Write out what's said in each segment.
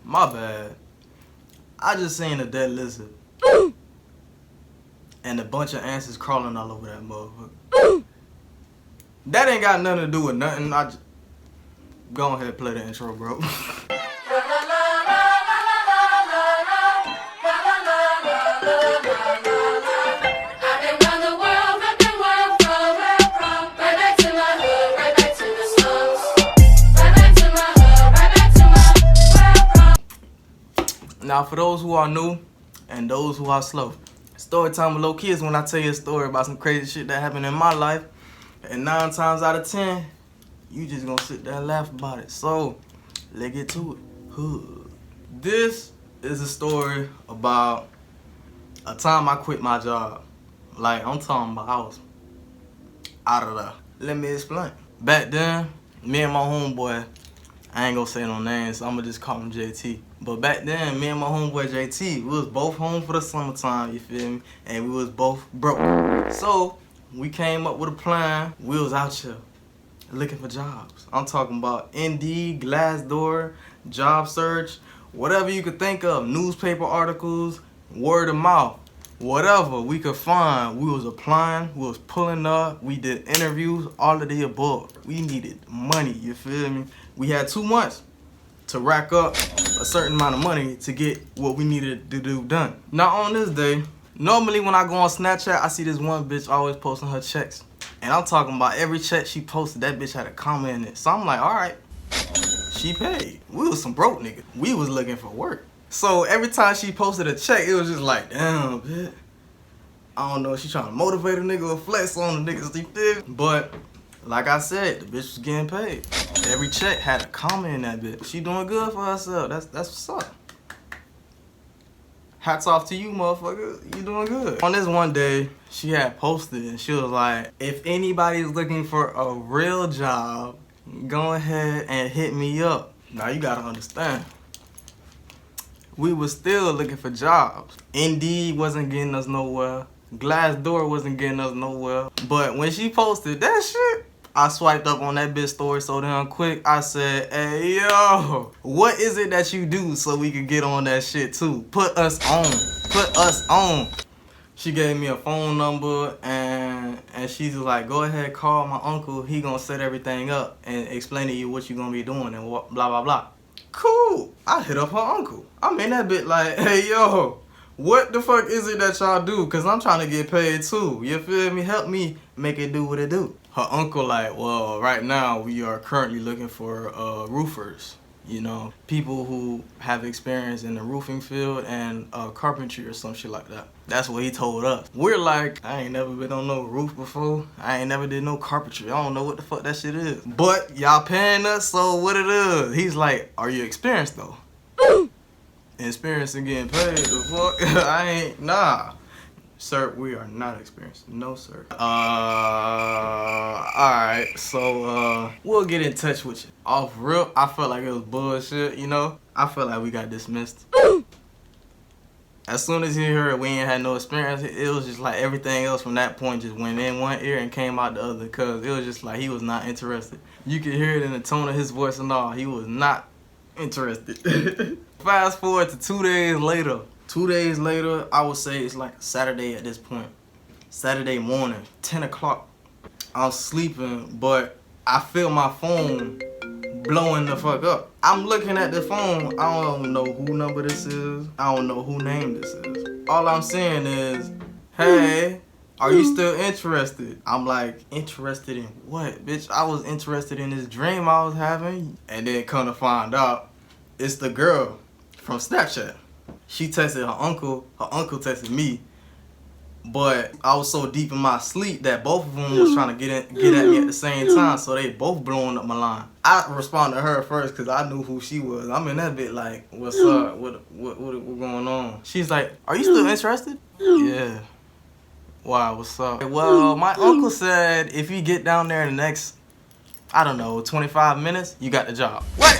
My bad. I just seen a dead lizard. And a bunch of ants crawling all over that motherfucker. That ain't got nothing to do with nothing. Go ahead and play the intro, bro. Now, for those who are new and those who are slow, story time with low key is when I tell you a story about some crazy shit that happened in my life, and 9 times out of 10, you just gonna sit there and laugh about it. So, let's get to it. This is a story about a time I quit my job. Like, I'm talking about I was out of there. Let me explain. Back then, me and my homeboy, I ain't gonna say no names, so I'm gonna just call him JT. But back then, me and my homeboy JT, we was both home for the summertime, you feel me? And we was both broke. So, we came up with a plan. We was out here looking for jobs. I'm talking about Indeed, Glassdoor, job search, whatever you could think of, newspaper articles, word of mouth, whatever we could find. We was applying, we was pulling up, we did interviews, all of the above. We needed money, you feel me? We had 2 months to rack up a certain amount of money to get what we needed to do done. Now on this day, normally when I go on Snapchat, I see this one bitch always posting her checks. And I'm talking about every check she posted, that bitch had a comment in it. So I'm like, alright, she paid. We was some broke niggas. We was looking for work. So every time she posted a check, it was just like, damn, bitch. I don't know if she trying to motivate a nigga or flex on the niggas, you feel me? But like I said, the bitch was getting paid. Every check had a comment in that bitch. She doing good for herself. That's what's up. Hats off to you, motherfucker. You doing good. On this one day, she had posted and she was like, if anybody's looking for a real job, go ahead and hit me up. Now you gotta understand, we was still looking for jobs. Indeed wasn't getting us nowhere. Glassdoor wasn't getting us nowhere. But when she posted that shit, I swiped up on that bitch story so damn quick. I said, hey, yo, what is it that you do so we could get on that shit too? Put us on. Put us on. She gave me a phone number and she's like, go ahead, call my uncle. He gonna set everything up and explain to you what you gonna be doing and what, blah, blah, blah. Cool. I hit up her uncle. I'm in that bit like, hey, yo, what the fuck is it that y'all do? Cause I'm trying to get paid too. You feel me? Help me make it do what it do. Her uncle like, well, right now we are currently looking for roofers. You know, people who have experience in the roofing field and carpentry or some shit like that. That's what he told us. We're like, I ain't never been on no roof before. I ain't never did no carpentry. I don't know what the fuck that shit is. But y'all paying us, so what it is? He's like, are you experienced though? Experienced and getting paid, the fuck? I ain't, nah. Sir, we are not experienced. No, sir. Alright, so, we'll get in touch with you. Off rip, I felt like it was bullshit, you know? I felt like we got dismissed. As soon as he heard we ain't had no experience, it was just like everything else from that point just went in one ear and came out the other, cause it was just like he was not interested. You could hear it in the tone of his voice and all. He was not interested. Fast forward to 2 days later. 2 days later, I would say it's like Saturday at this point. Saturday morning, 10 o'clock. I'm sleeping, but I feel my phone blowing the fuck up. I'm looking at the phone. I don't know who number this is. I don't know who name this is. All I'm saying is, hey, are you still interested? I'm like, interested in what? Bitch, I was interested in this dream I was having. And then come to find out, it's the girl from Snapchat. She texted her uncle texted me, but I was so deep in my sleep that both of them was trying to get at me at the same time, so they both blowing up my line. I responded to her first because I knew who she was. I'm in that bit like, what's up? What going on? She's like, are you still interested? Yeah. Why, what's up? Well, my uncle said if you get down there in the next, I don't know, 25 minutes, you got the job. What?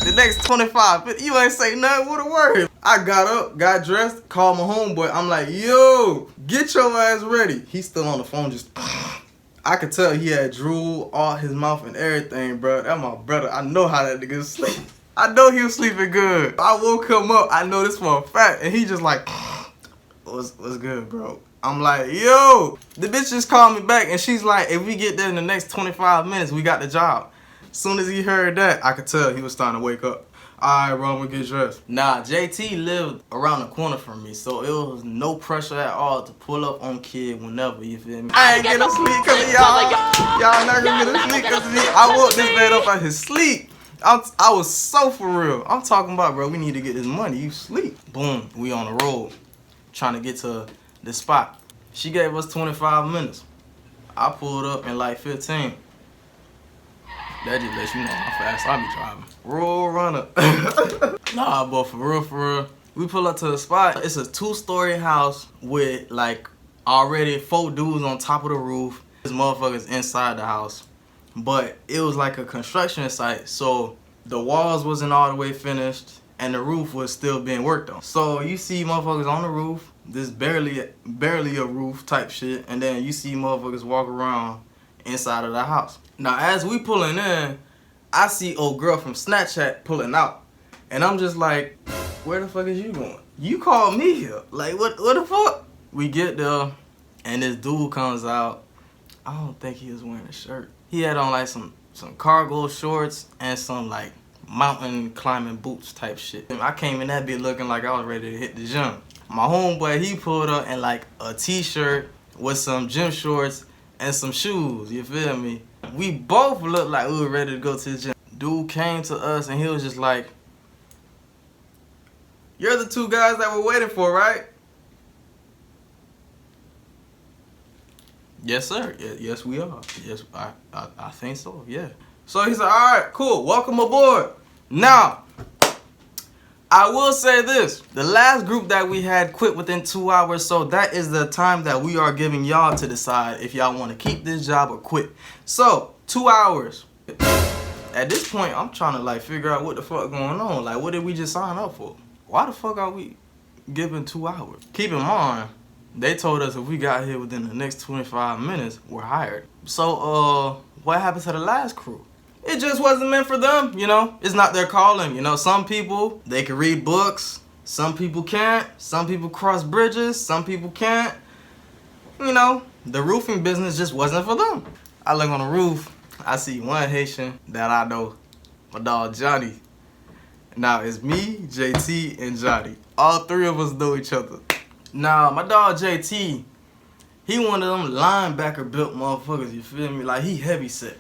The next 25 minutes? You ain't say nothing with a word. I got up, got dressed, called my homeboy. I'm like, yo, get your ass ready. He's still on the phone just... I could tell he had drool all his mouth and everything, bro. That's my brother. I know how that nigga sleep. I know he was sleeping good. I woke him up. I know this for a fact. And he just like, what's good, bro? I'm like, yo. The bitch just called me back and she's like, if we get there in the next 25 minutes, we got the job. As soon as he heard that, I could tell he was starting to wake up. Alright, bro, I'm gonna get dressed. Nah, JT lived around the corner from me, so it was no pressure at all to pull up on kid whenever, you feel me? I ain't get no sleep because of y'all. Y'all not gonna get no sleep because of me. I woke this man up out his sleep. I was so for real. I'm talking about, bro, we need to get this money. You sleep. Boom, we on the road. Trying to get to the spot. She gave us 25 minutes. I pulled up in like 15. That just lets you know how fast I be driving. Roll runner. Nah, but for real, we pull up to the spot. It's a 2-story house with like already 4 dudes on top of the roof. This motherfucker's inside the house. But it was like a construction site, so the walls wasn't all the way finished and the roof was still being worked on. So you see motherfuckers on the roof, this barely a roof type shit, and then you see motherfuckers walk around inside of the house. Now as we pulling in, I see old girl from Snapchat pulling out. And I'm just like, where the fuck is you going? You called me here. Like what the fuck? We get there and this dude comes out. I don't think he was wearing a shirt. He had on like some cargo shorts and some like mountain climbing boots type shit. And I came in that bitch looking like I was ready to hit the gym. My homeboy, he pulled up in like a t-shirt with some gym shorts and some shoes, you feel me? We both looked like we were ready to go to the gym. Dude came to us and he was just like, you're the 2 guys that we're waiting for, right? Yes, sir. Yes, we are. Yes, I think so, yeah. So he said, all right, cool, welcome aboard. Now, I will say this. The last group that we had quit within 2 hours, so that is the time that we are giving y'all to decide if y'all want to keep this job or quit. So, 2 hours. At this point, I'm trying to like figure out what the fuck going on. Like, what did we just sign up for? Why the fuck are we giving 2 hours? Keep in mind, they told us if we got here within the next 25 minutes, we're hired. So, what happened to the last crew? It just wasn't meant for them, you know? It's not their calling, you know? Some people, they can read books. Some people can't. Some people cross bridges. Some people can't. You know, the roofing business just wasn't for them. I look on the roof. I see one Haitian that I know, my dog Johnny. Now, it's me, JT, and Johnny. All 3 of us know each other. Now, my dog JT, he one of them linebacker built motherfuckers, you feel me? Like, he heavy set.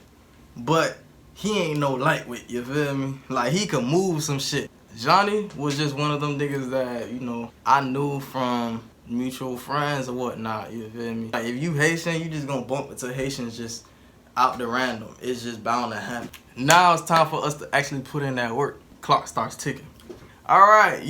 But he ain't no lightweight, you feel me? Like, he can move some shit. Johnny was just one of them niggas that, you know, I knew from mutual friends or whatnot, you feel me? Like, if you Haitian, you just gonna bump into Haitians just out the random. It's just bound to happen. Now it's time for us to actually put in that work. Clock starts ticking. Alright,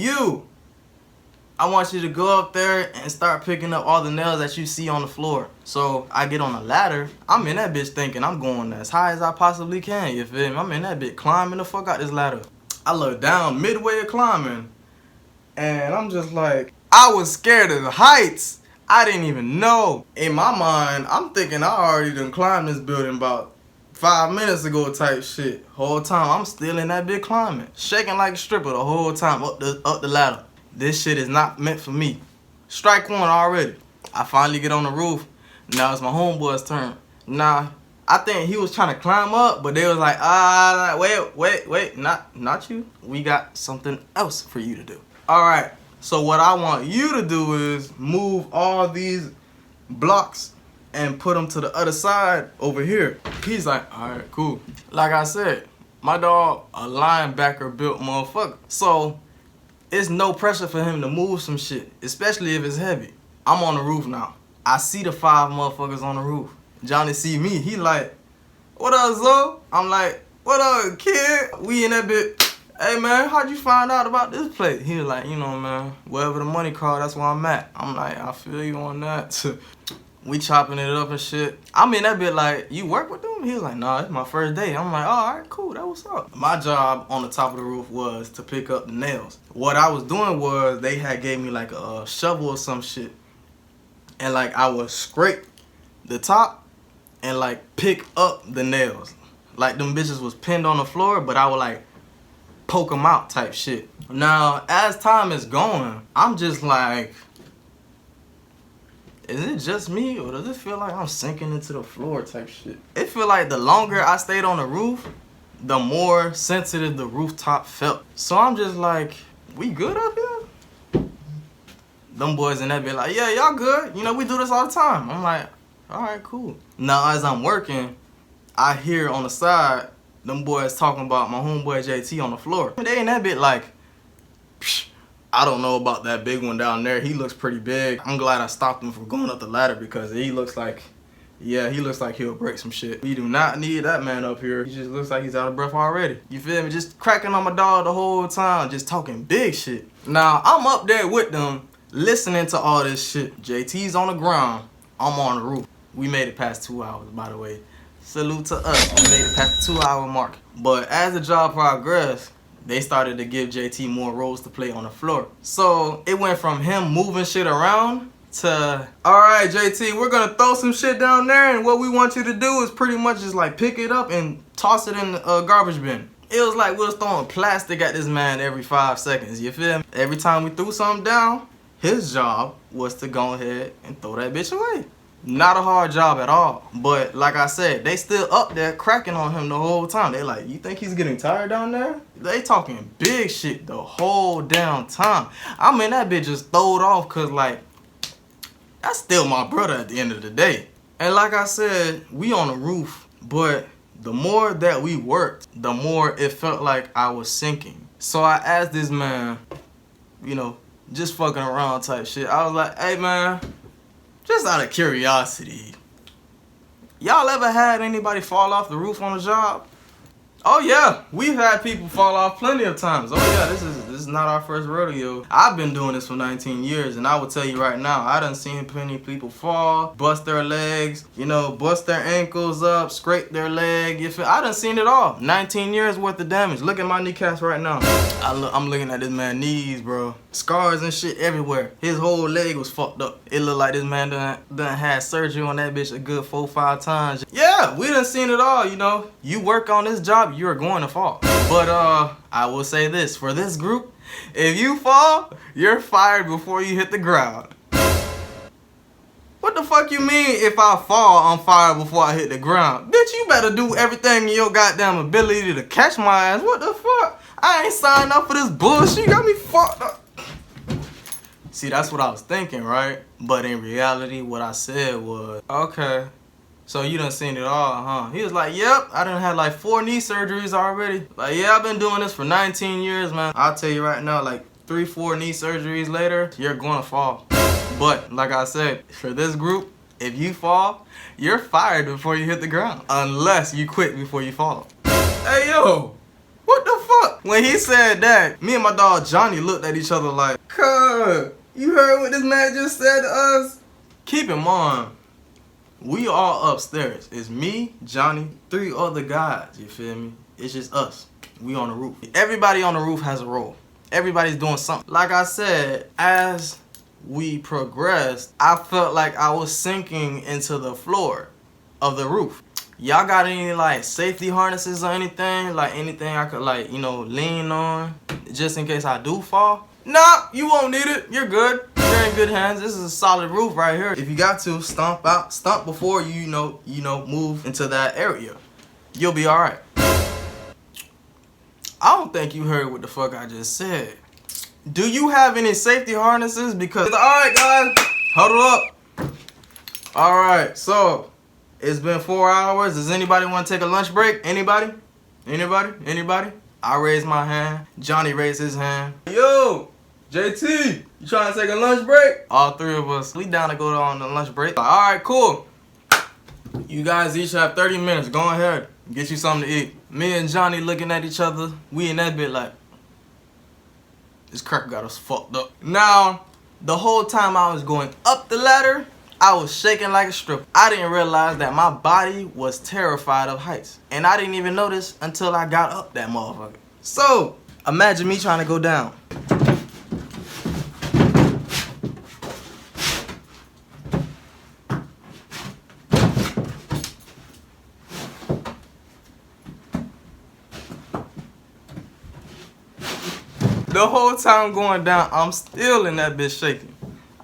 I want you to go up there and start picking up all the nails that you see on the floor. So I get on a ladder. I'm in that bitch thinking I'm going as high as I possibly can, you feel me? I'm in that bitch climbing the fuck out this ladder. I look down midway of climbing and I'm just like, I was scared of the heights. I didn't even know. In my mind, I'm thinking I already done climbed this building about 5 minutes ago type shit. Whole time I'm still in that bitch climbing. Shaking like a stripper the whole time up the ladder. This shit is not meant for me. Strike 1 already. I finally get on the roof. Now it's my homeboy's turn. Now, I think he was trying to climb up, but they was like, wait, not you. We got something else for you to do. Alright, so what I want you to do is move all these blocks and put them to the other side over here. He's like, alright, cool. Like I said, my dog, a linebacker built motherfucker. So, it's no pressure for him to move some shit, especially if it's heavy. I'm on the roof now. I see the 5 motherfuckers on the roof. Johnny see me. He like, what up, Zo? I'm like, what up, kid? We in that bit. Hey, man, how'd you find out about this place? He was like, you know, man, wherever the money call, that's where I'm at. I'm like, I feel you on that. We chopping it up and shit. I'm in that bit like, you work with them? He was like, nah, it's my first day. I'm like, oh, all right, cool, that what's up. My job on the top of the roof was to pick up the nails. What I was doing was they had gave me like a shovel or some shit. And like I would scrape the top and like pick up the nails. Like them bitches was pinned on the floor, but I would like poke them out type shit. Now, as time is going, I'm just like, is it just me, or does it feel like I'm sinking into the floor type shit? It feel like the longer I stayed on the roof, the more sensitive the rooftop felt. So I'm just like, we good up here? Them boys in that bit like, yeah, y'all good. You know, we do this all the time. I'm like, all right, cool. Now, as I'm working, I hear on the side, them boys talking about my homeboy JT on the floor. They in that bit like, psh, I don't know about that big one down there. He looks pretty big. I'm glad I stopped him from going up the ladder because he looks like, yeah, he looks like he'll break some shit. We do not need that man up here. He just looks like he's out of breath already. You feel me? Just cracking on my dog the whole time, just talking big shit. Now, I'm up there with them, listening to all this shit. JT's on the ground. I'm on the roof. We made it past 2 hours, by the way. Salute to us. We made it past the 2 hour mark. But as the job progressed, they started to give JT more roles to play on the floor. So it went from him moving shit around to, all right, JT, we're gonna throw some shit down there, and what we want you to do is pretty much just like pick it up and toss it in the garbage bin. It was like we was throwing plastic at this man every 5 seconds, you feel me? Every time we threw something down, his job was to go ahead and throw that bitch away. Not a hard job at all. But like I said, they still up there cracking on him the whole time. They like, you think he's getting tired down there? They talking big shit the whole damn time. I mean, that bitch just throwed off because like, that's still my brother at the end of the day. And like I said, we on the roof, but the more that we worked, the more it felt like I was sinking. So I asked this man, you know, just fucking around type shit. I was like, hey man, just out of curiosity, y'all ever had anybody fall off the roof on a job? Oh yeah, we've had people fall off plenty of times. Oh yeah, this is not our first rodeo. I've been doing this for 19 years, and I will tell you right now, I done seen plenty of people fall, bust their legs, you know, bust their ankles up, scrape their leg. I done seen it all. 19 years worth of damage. Look at my kneecaps right now. I'm looking at this man's knees, bro. Scars and shit everywhere. His whole leg was fucked up. It looked like this man done had surgery on that bitch a good 4-5 times. Yeah, we done seen it all, you know. You work on this job, you're going to fall. But I will say this, for this group, if you fall, you're fired before you hit the ground. What the fuck you mean if I fall, I'm fired before I hit the ground? Bitch, you better do everything in your goddamn ability to catch my ass. What the fuck? I ain't signed up for this bullshit. You got me fucked up. See, that's what I was thinking, right? But in reality, what I said was, okay, so you done seen it all, huh? He was like, yep, I done had like 4 knee surgeries already. Like, yeah, I've been doing this for 19 years, man. I'll tell you right now, like 3-4 knee surgeries later, you're gonna fall. But like I said, for this group, if you fall, you're fired before you hit the ground. Unless you quit before you fall. Hey, yo, what the fuck? When he said that, me and my dog Johnny looked at each other like, cuz, you heard what this man just said to us? Keep in mind, we all upstairs. It's me, Johnny, 3 other guys, you feel me? It's just us. We on the roof. Everybody on the roof has a role. Everybody's doing something. Like I said, as we progressed, I felt like I was sinking into the floor of the roof. Y'all got any like safety harnesses or anything? Like anything I could like, you know, lean on just in case I do fall? Nah, you won't need it. You're good. You're in good hands. This is a solid roof right here. If you got to stomp before you know, move into that area. You'll be all right. I don't think you heard what the fuck I just said. Do you have any safety harnesses? Because, all right, guys, huddle up. All right, so it's been 4 hours. Does anybody want to take a lunch break? Anybody? Anybody? Anybody? I raised my hand. Johnny raised his hand. Yo, JT, you trying to take a lunch break? All 3 of us, we down to go on the lunch break. All right, cool. You guys each have 30 minutes. Go ahead, get you something to eat. Me and Johnny looking at each other. We in that bit like, this crack got us fucked up. Now, the whole time I was going up the ladder, I was shaking like a stripper. I didn't realize that my body was terrified of heights. And I didn't even notice until I got up that motherfucker. So, imagine me trying to go down. The whole time going down, I'm still in that bitch shaking.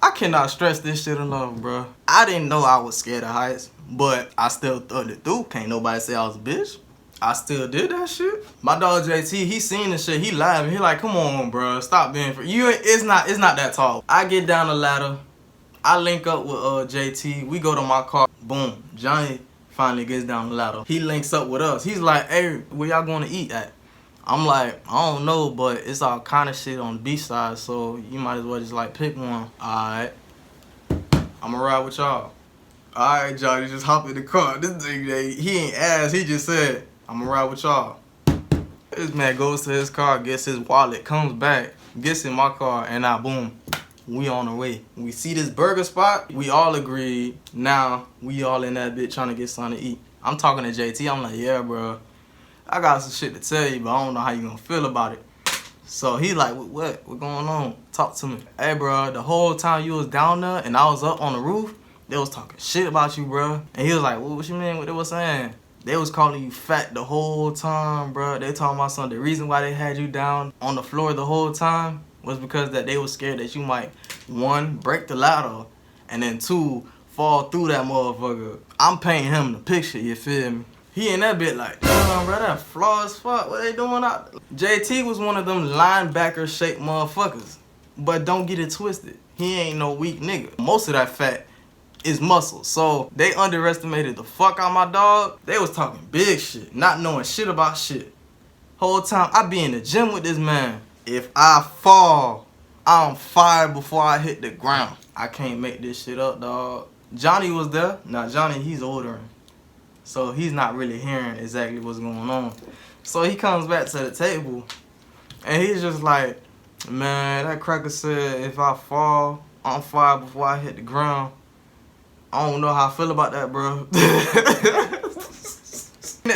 I cannot stress this shit enough, bro. I didn't know I was scared of heights, but I still thought it through. Can't nobody say I was a bitch. I still did that shit. My dog JT, he seen this shit. He laughing. He like, come on, bro. Stop being for you. It's not that tall. I get down the ladder. I link up with JT. We go to my car. Boom. Johnny finally gets down the ladder. He links up with us. He's like, hey, where y'all going to eat at? I'm like, I don't know, but it's all kind of shit on the beach side, so you might as well just like pick one. Alright. I'ma ride with y'all. Alright, Johnny, just hop in the car. This nigga, he ain't asked, he just said, I'ma ride with y'all. This man goes to his car, gets his wallet, comes back, gets in my car, and now boom, we on the way. We see this burger spot, we all agreed. Now, we all in that bitch trying to get something to eat. I'm talking to JT, I'm like, yeah, bro. I got some shit to tell you, but I don't know how you gonna feel about it. So he like, what going on? Talk to me. Hey, bro, the whole time you was down there and I was up on the roof, they was talking shit about you, bro. And he was like, what you mean? What they was saying? They was calling you fat the whole time, bro. They talking about something. The reason why they had you down on the floor the whole time was because that they was scared that you might, 1, break the ladder, and then 2, fall through that motherfucker. I'm painting him the picture, you feel me? He in that bit like, damn, bro, that flaw as fuck. What they doing out there? JT was one of them linebacker-shaped motherfuckers. But don't get it twisted. He ain't no weak nigga. Most of that fat is muscle. So they underestimated the fuck out my dog. They was talking big shit, not knowing shit about shit. Whole time, I be in the gym with this man. If I fall, I'm fired before I hit the ground. I can't make this shit up, dog. Johnny was there. Now, Johnny, he's older. So he's not really hearing exactly what's going on. So he comes back to the table and he's just like, man, that cracker said if I fall, I'm fired before I hit the ground. I don't know how I feel about that, bro.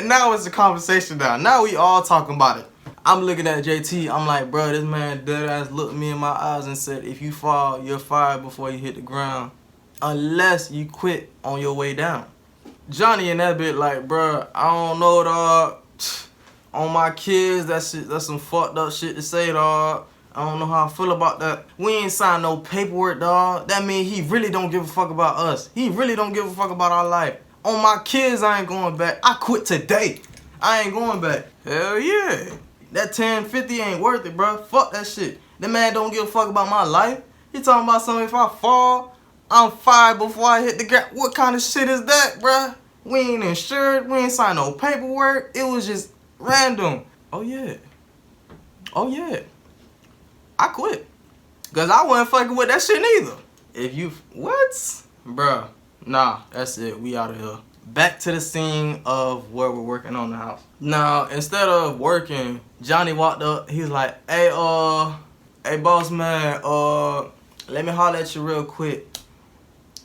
Now it's a conversation now. Now we all talking about it. I'm looking at JT. I'm like, bro, this man dead ass looked me in my eyes and said, if you fall, you're fired before you hit the ground. Unless you quit on your way down. Johnny in that bit like, bruh, I don't know, dog. On my kids, that's some fucked up shit to say, dog. I don't know how I feel about that. We ain't signed no paperwork, dog. That mean he really don't give a fuck about us. He really don't give a fuck about our life. On my kids, I ain't going back. I quit today. I ain't going back. Hell yeah. That 1050 ain't worth it, bruh. Fuck that shit. That man don't give a fuck about my life. He talking about something if I fall, I'm fired before I hit the ground. What kind of shit is that, bruh? We ain't insured. We ain't signed no paperwork. It was just random. Oh, yeah. Oh, yeah. I quit. Because I wasn't fucking with that shit neither. If you... What? Bruh. Nah, that's it. We out of here. Back to the scene of where we're working on the house. Now, instead of working, Johnny walked up. He was like, hey, boss man, let me holler at you real quick.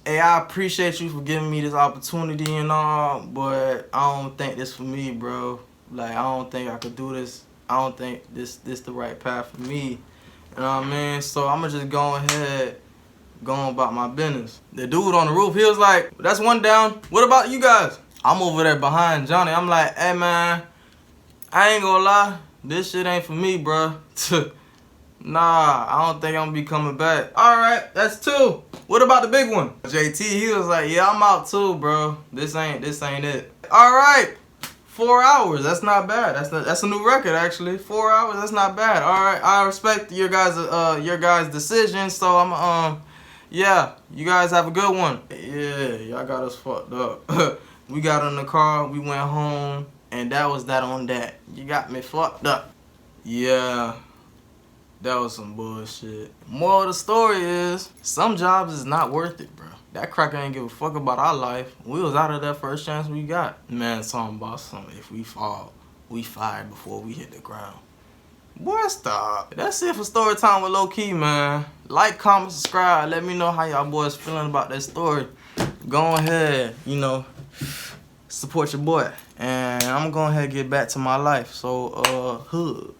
Hey, I appreciate you for giving me this opportunity and all, but I don't think this for me, bro. Like, I don't think I could do this. I don't think this the right path for me. You know what I mean? So I'm gonna just go ahead, go on about my business. The dude on the roof, he was like, that's one down. What about you guys? I'm over there behind Johnny. I'm like, hey, man, I ain't gonna lie. This shit ain't for me, bro. Nah, I don't think I'm gonna be coming back. Alright, that's 2. What about the big one? JT, he was like, yeah, I'm out too, bro. This ain't it. Alright, 4 hours. That's not bad. That's a new record, actually. 4 hours, that's not bad. Alright, I respect your guys' decision, so I'm yeah, you guys have a good one. Yeah, y'all got us fucked up. We got in the car, we went home, and that was that on that. You got me fucked up. Yeah. That was some bullshit. Moral of the story is, some jobs is not worth it, bro. That cracker ain't give a fuck about our life. We was out of that first chance we got. Man, talking about something. If we fall, we fired before we hit the ground. Boy, stop. That's it for Storytime with Low Key, man. Like, comment, subscribe. Let me know how y'all boys feeling about that story. Go ahead, you know, support your boy. And I'm going ahead and get back to my life. So, hood.